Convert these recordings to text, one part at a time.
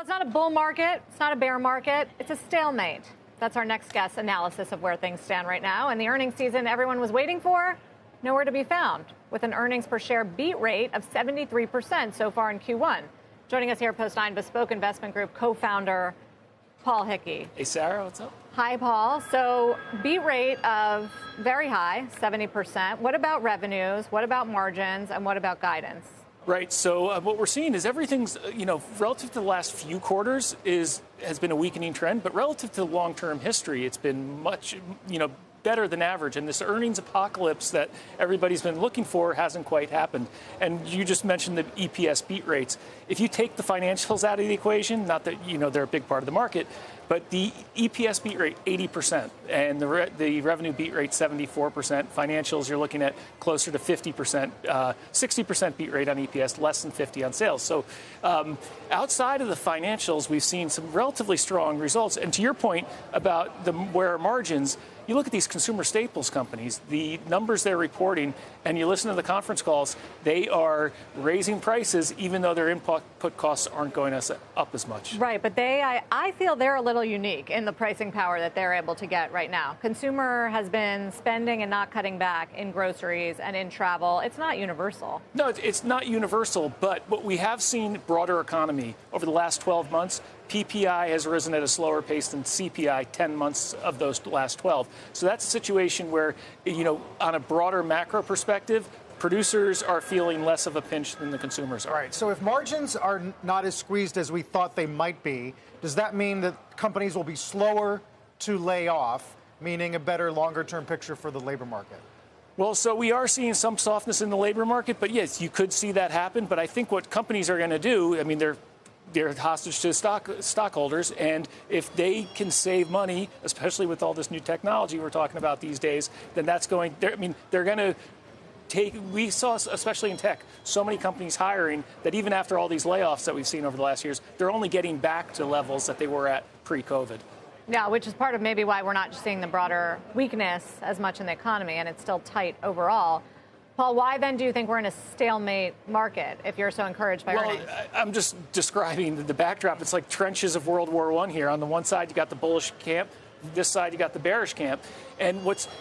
Well, it's not a bull market. It's not a bear market. It's a stalemate. That's our next guest's analysis of where things stand right now. And the earnings season everyone was waiting for, nowhere to be found, with an earnings per share beat rate of 73% so far in Q1. Joining us here, Post 9 Bespoke Investment Group co-founder Paul Hickey. Hey, Sarah, what's up? Hi, Paul. So beat rate of very high, 70%. What about revenues? What about margins? And what about guidance? Right. So what we're seeing is everything's, relative to the last few quarters has been a weakening trend, but relative to long-term history, it's been much, better than average. And this earnings apocalypse that everybody's been looking for hasn't quite happened. And you just mentioned the EPS beat rates. If you take the financials out of the equation, not that, they're a big part of the market, but the EPS beat rate, 80%, and the revenue beat rate, 74%. Financials, you're looking at closer to 50%, 60% beat rate on EPS, less than 50 on sales. So outside of the financials, we've seen some relatively strong results. And to your point about where margins, you look at these consumer staples companies, the numbers they're reporting, and you listen to the conference calls, they are raising prices even though their input costs aren't going up as much. Right, but I feel they're a little unique in the pricing power that they're able to get right now. Consumer has been spending and not cutting back in groceries and in travel. It's not universal. No, it's not universal, but what we have seen broader economy over the last 12 months, PPI has risen at a slower pace than CPI 10 months of those last 12. So that's a situation where, on a broader macro perspective, producers are feeling less of a pinch than the consumers are. All right. So if margins are not as squeezed as we thought they might be, does that mean that companies will be slower to lay off, meaning a better longer-term picture for the labor market? Well, so we are seeing some softness in the labor market, but yes, you could see that happen. But I think what companies are going to do, they're hostage to stockholders, and if they can save money, especially with all this new technology we're talking about these days, then they're going to take. We saw, especially in tech, so many companies hiring that even after all these layoffs that we've seen over the last years, they're only getting back to levels that they were at pre-COVID. Yeah, which is part of maybe why we're not seeing the broader weakness as much in the economy, and it's still tight overall. Paul, why then do you think we're in a stalemate market if you're so encouraged by earnings? I'm just describing the backdrop. It's like trenches of World War I here. On the one side, you got the bullish camp. This side, you got the bearish camp. And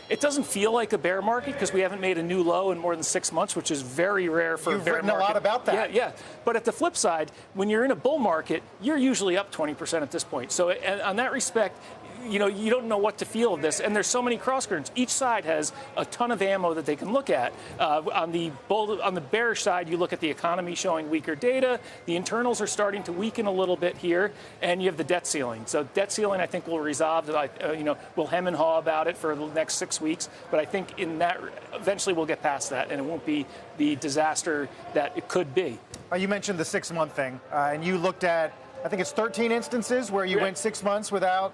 it doesn't feel like a bear market because we haven't made a new low in more than 6 months, which is very rare for a bear market. You've written a lot about that. Yeah. But at the flip side, when you're in a bull market, you're usually up 20% at this point. So on that respect, you don't know what to feel of this, and there's so many cross currents. Each side has a ton of ammo that they can look at. On the bearish side, you look at the economy showing weaker data. The internals are starting to weaken a little bit here, and you have the debt ceiling. So debt ceiling, I think, will resolve. We'll hem and haw about it for the next 6 weeks, but I think in that eventually we'll get past that, and it won't be the disaster that it could be. You mentioned the 6-month thing, and you looked at, I think it's 13 instances where you went 6 months without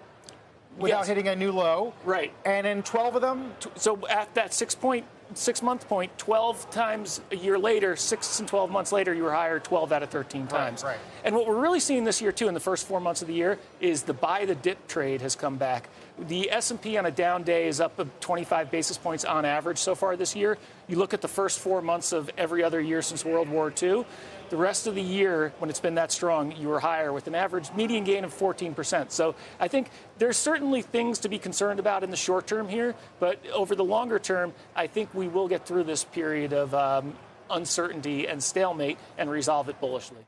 hitting a new low. Right. And in 12 of them? So at that 6-month point, 12 times a year later, 6 and 12 months later, you were higher 12 out of 13 times. Right. And what we're really seeing this year, too, in the first 4 months of the year, is the buy the dip trade has come back. The S&P on a down day is up 25 basis points on average so far this year. You look at the first 4 months of every other year since World War II. The rest of the year, when it's been that strong, you were higher with an average median gain of 14%. So I think there's certainly things to be concerned about in the short term here, but over the longer term, I think we will get through this period of uncertainty and stalemate and resolve it bullishly.